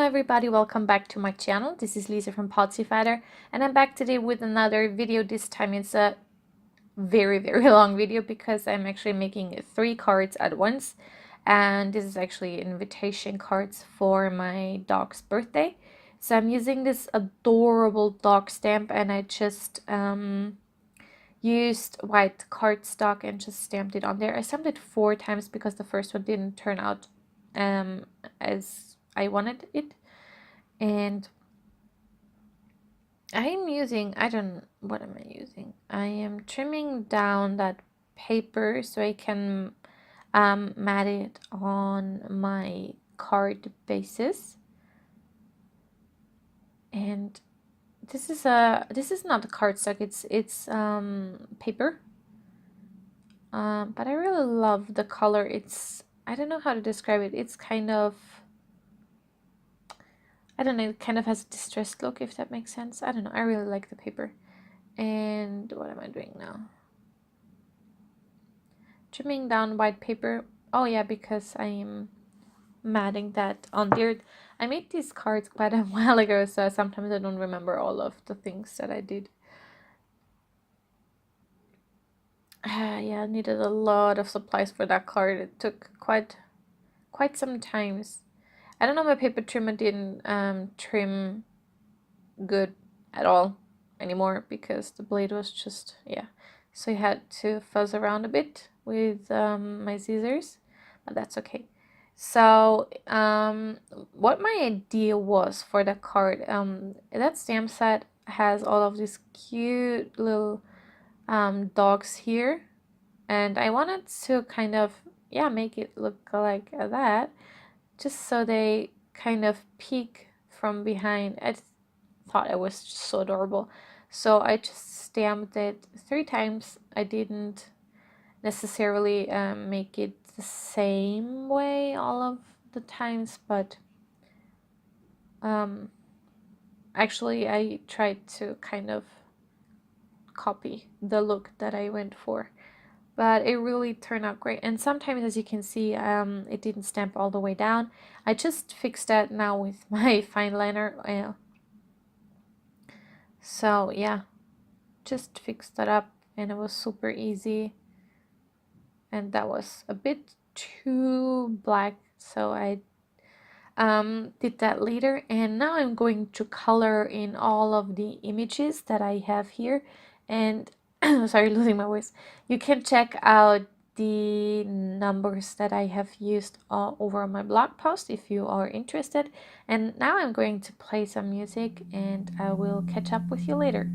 everybody, welcome back to my channel. This is Lisa from Potsiefighter, and I'm back today with another video. This time it's a very long video because I'm actually making 3 cards at once, and this is actually invitation cards for my dog's birthday. So I'm using this adorable dog stamp, and I just used white cardstock and just stamped it on there. I stamped it 4 times because the first one didn't turn out as I wanted it. And I'm using, what am I using? I am trimming down that paper so I can mat it on my card bases. And this is not a cardstock, it's paper. But I really love the color. I don't know how to describe it. It's kind of, I don't know, it kind of has a distressed look, if that makes sense. I don't know, I really like the paper. And what am I doing now? Trimming down white paper. Oh yeah, because I am matting that on there. I made these cards quite a while ago, so sometimes I don't remember all of the things that I did. Yeah, I needed a lot of supplies for that card. It took quite some times. I don't know, my paper trimmer didn't trim good at all anymore because the blade was just, yeah. So I had to fuzz around a bit with my scissors, but that's okay. So what my idea was for the card, that stamp set has all of these cute little dogs here, and I wanted to kind of, yeah, make it look like that, just so they kind of peek from behind. I thought it was just so adorable, so I just stamped it 3 times. I didn't necessarily make it the same way all of the times, but actually I tried to kind of copy the look that I went for, but it really turned out great. And sometimes, as you can see, it didn't stamp all the way down. I just fixed that now with my fine liner. So yeah, just fixed that up, and it was super easy. And that was a bit too black, so I did that later. And now I'm going to color in all of the images that I have here. And sorry, losing my voice. You can check out the numbers that I have used over on my blog post if you are interested. And now I'm going to play some music, and I will catch up with you later.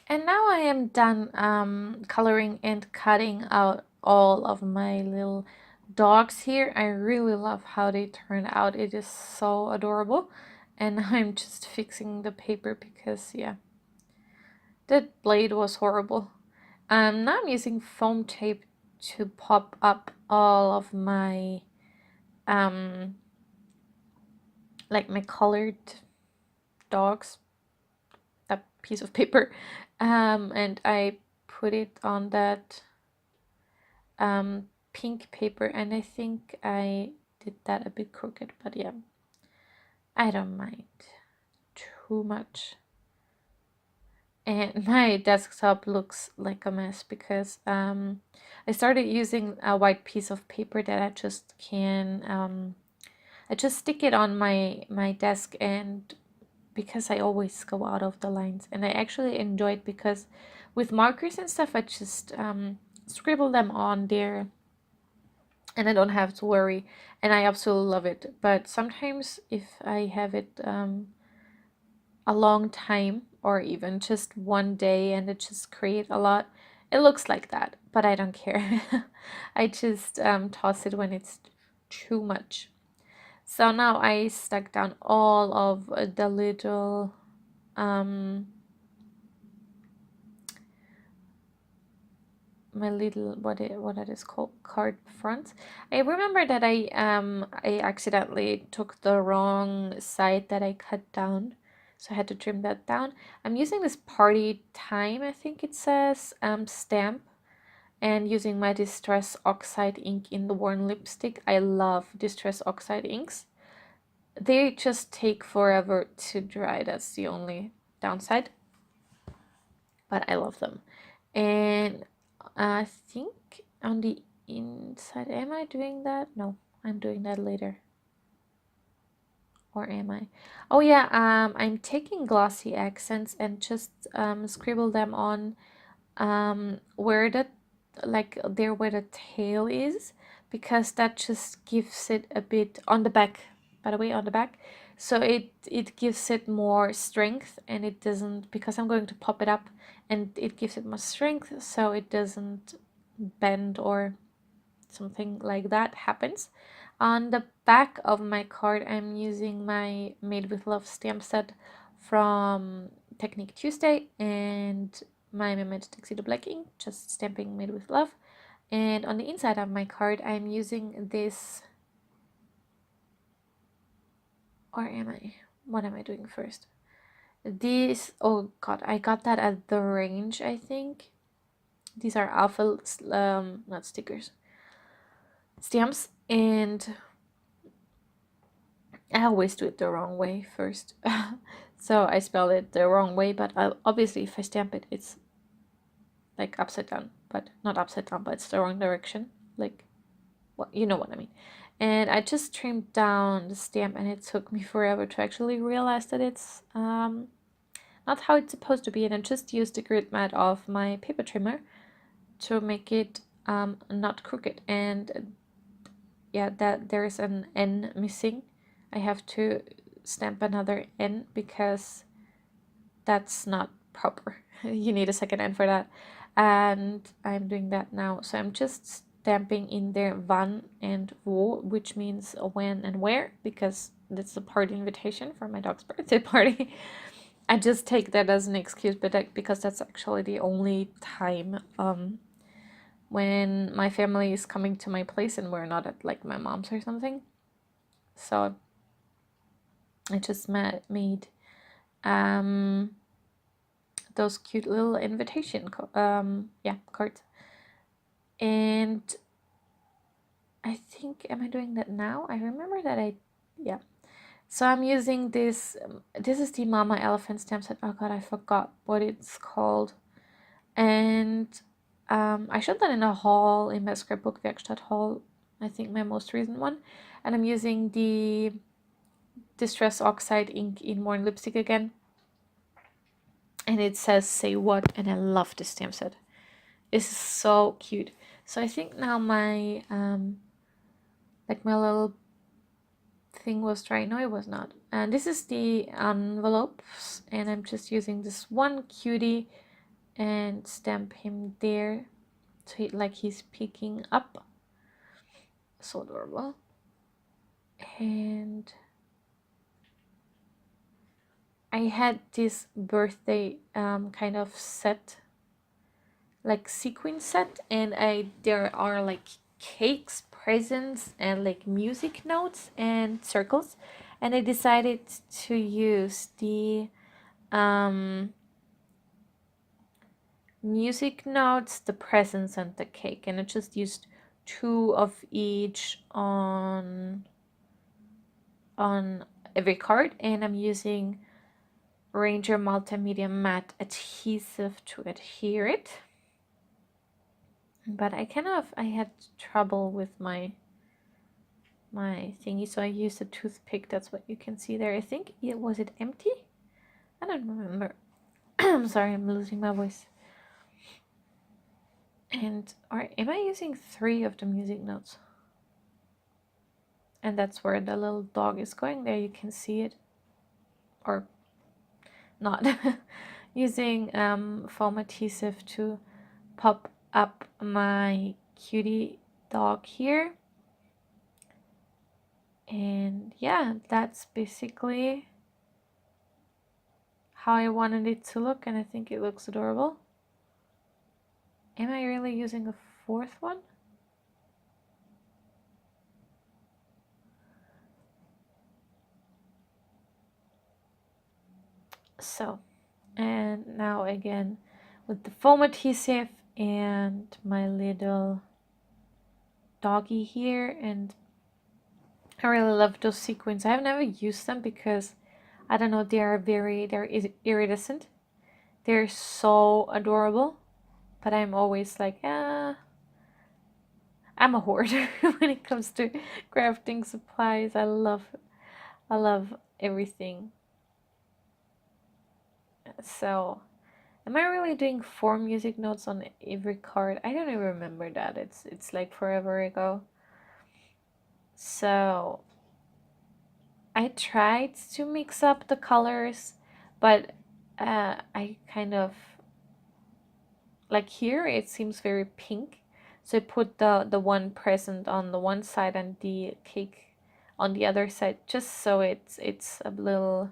And now I am done coloring and cutting out all of my little dogs here. I really love how they turn out. It is so adorable. And I'm just fixing the paper because, yeah, that blade was horrible. Now I'm using foam tape to pop up all of my, like my colored dogs, that piece of paper. And I put it on that pink paper, and I think I did that a bit crooked, but yeah, I don't mind too much. And my desktop looks like a mess because I started using a white piece of paper that I just can I just stick it on my desk, and because I always go out of the lines, and I actually enjoy it because with markers and stuff I just scribble them on there and I don't have to worry, and I absolutely love it. But sometimes if I have it a long time or even just one day and it just create a lot, it looks like that, but I don't care. I just toss it when it's too much. So now I stuck down all of the little my little what it is called card fronts. I remember that I accidentally took the wrong side that I cut down, so I had to trim that down. I'm using this Party Time, I think it says, stamp, and using my Distress Oxide ink in the Worn Lipstick. I love Distress Oxide inks. They just take forever to dry. That's the only downside, but I love them. And I think on the inside, am I doing that? No, I'm doing that later. Or am I? Oh yeah, I'm taking glossy accents and just scribble them on where the, like there where the tail is, because that just gives it a bit on the back, by the way, on the back. So it gives it more strength, and it doesn't, because I'm going to pop it up, and it gives it more strength so it doesn't bend or something like that happens. On the back of my card, I'm using my Made with Love stamp set from Technique Tuesday and my Memento Tuxedo Black ink, just stamping Made with Love. And on the inside of my card, I'm using this, or am I? What am I doing first? These, oh god, I got that at the range, I think. These are alpha, not stickers, stamps, and I always do it the wrong way first. So I spelled it the wrong way, but obviously if I stamp it, it's like upside down, but not upside down, but it's the wrong direction. Like, what, you know what I mean. And I just trimmed down the stamp, and it took me forever to actually realize that it's not how it's supposed to be. And I just used the grid mat of my paper trimmer to make it not crooked. And yeah, that there's an N missing. I have to stamp another N because that's not proper. You need a second N for that. And I'm doing that now. So I'm just stamping in there wann and wo, which means when and where, because that's a party invitation for my dog's birthday party. I just take that as an excuse, but because that's actually the only time when my family is coming to my place and we're not at like my mom's or something. So I just made those cute little invitation cards. And I think, am I doing that now? I remember that yeah. So I'm using this, this is the Mama Elephant stamp set. Oh god, I forgot what it's called. And I showed that in a haul, in my scrapbook Werkstatt haul, I think my most recent one. And I'm using the Distress Oxide ink in Worn Lipstick again. And it says say what, and I love this stamp set. It's so cute. So I think now my like my little thing was dry. No, it was not. And this is the envelopes, and I'm just using this one cutie and stamp him there, so like he's peeking up. So adorable. And I had this birthday kind of set, like sequin set, and there are like cakes, presents, and like music notes and circles, and I decided to use the music notes, the presents, and the cake, and I just used 2 of each on every card, and I'm using Ranger Multimedia Matte adhesive to adhere it. But I had trouble with my thingy, so I used a toothpick. That's what you can see there. I think was it empty? I don't remember. I'm sorry, I'm losing my voice. And or am I using 3 of the music notes? And that's where the little dog is going. There you can see it, or not. Using foam adhesive to pop up my cutie dog here. And yeah, that's basically how I wanted it to look, and I think it looks adorable. Am I really using a 4th one? So, and now again with the foam adhesive and my little doggy here, and I really love those sequins. I have never used them because I don't know, they're iridescent. They're so adorable, but I'm always like, I'm a hoarder when it comes to crafting supplies. I love everything. So, am I really doing 4 music notes on every card? I don't even remember that. It's like forever ago. So, I tried to mix up the colors, but I kind of like here it seems very pink, so I put the one present on the one side and the cake on the other side, just so it's a little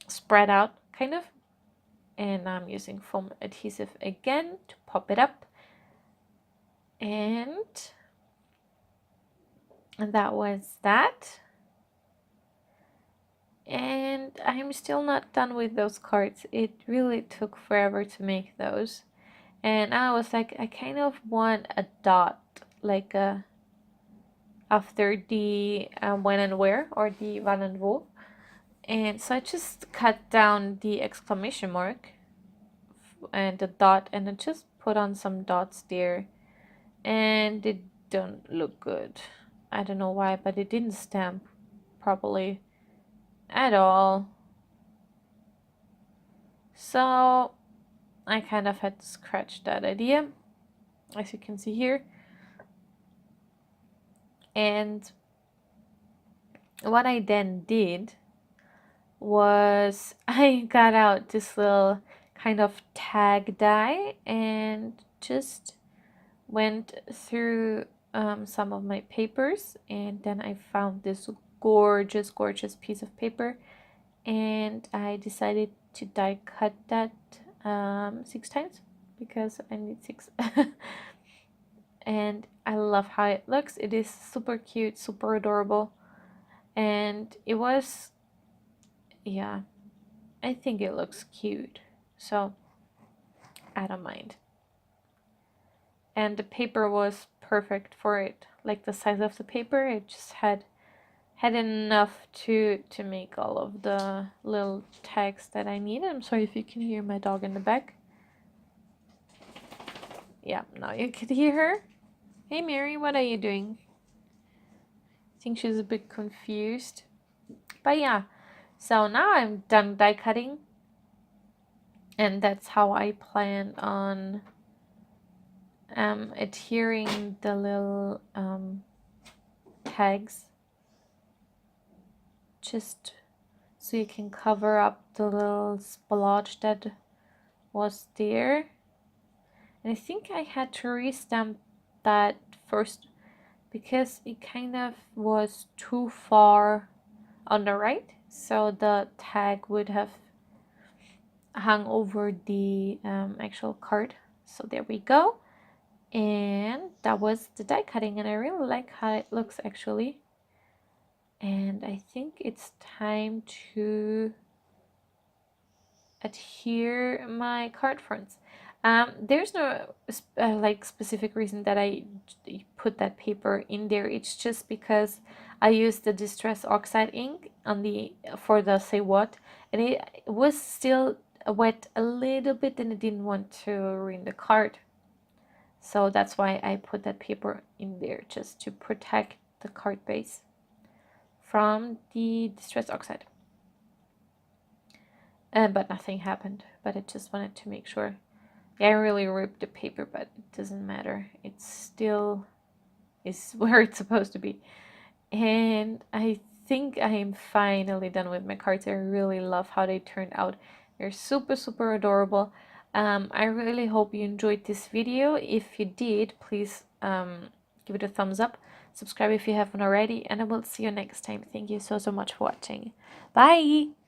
spread out kind of. And I'm using foam adhesive again to pop it up, and that was that. And I'm still not done with those cards. It really took forever to make those, and I was like, I kind of want a dot, like a after the when and where, or the van and wo, and so I just cut down the exclamation mark and the dot, and I just put on some dots there, and it don't look good. I don't know why, but it didn't stamp properly at all. So I kind of had to scratch that idea, as you can see here. And what I then did was I got out this little kind of tag die and just went through some of my papers, and then I found this gorgeous piece of paper, and I decided to die cut that 6 times because I need 6. And I love how it looks. It is super cute, super adorable, and it was, yeah, I think it looks cute, so I don't mind. And the paper was perfect for it, like the size of the paper. It just had enough to make all of the little tags that I need. I'm sorry if you can hear my dog in the back. Yeah, now you can hear her. Hey Mary, what are you doing? I think she's a bit confused. But yeah, so now I'm done die cutting, and that's how I plan on adhering the little tags, just so you can cover up the little splotch that was there. And I think I had to restamp that first because it kind of was too far on the right, so the tag would have hung over the actual card. So there we go. And that was the die cutting, and I really like how it looks actually. And I think it's time to adhere my card fronts. There's no like specific reason that I put that paper in there. It's just because I used the Distress Oxide ink on the for the say what, and it was still wet a little bit, and I didn't want to ruin the card. So that's why I put that paper in there, just to protect the card base from the Distress Oxide. But nothing happened, but I just wanted to make sure. Yeah, I really ripped the paper, but it doesn't matter. It still is where it's supposed to be. And I think I am finally done with my cards. I really love how they turned out. They're super, super adorable. I really hope you enjoyed this video. If you did, please give it a thumbs up. Subscribe if you haven't already, and I will see you next time. Thank you so, so much for watching. Bye!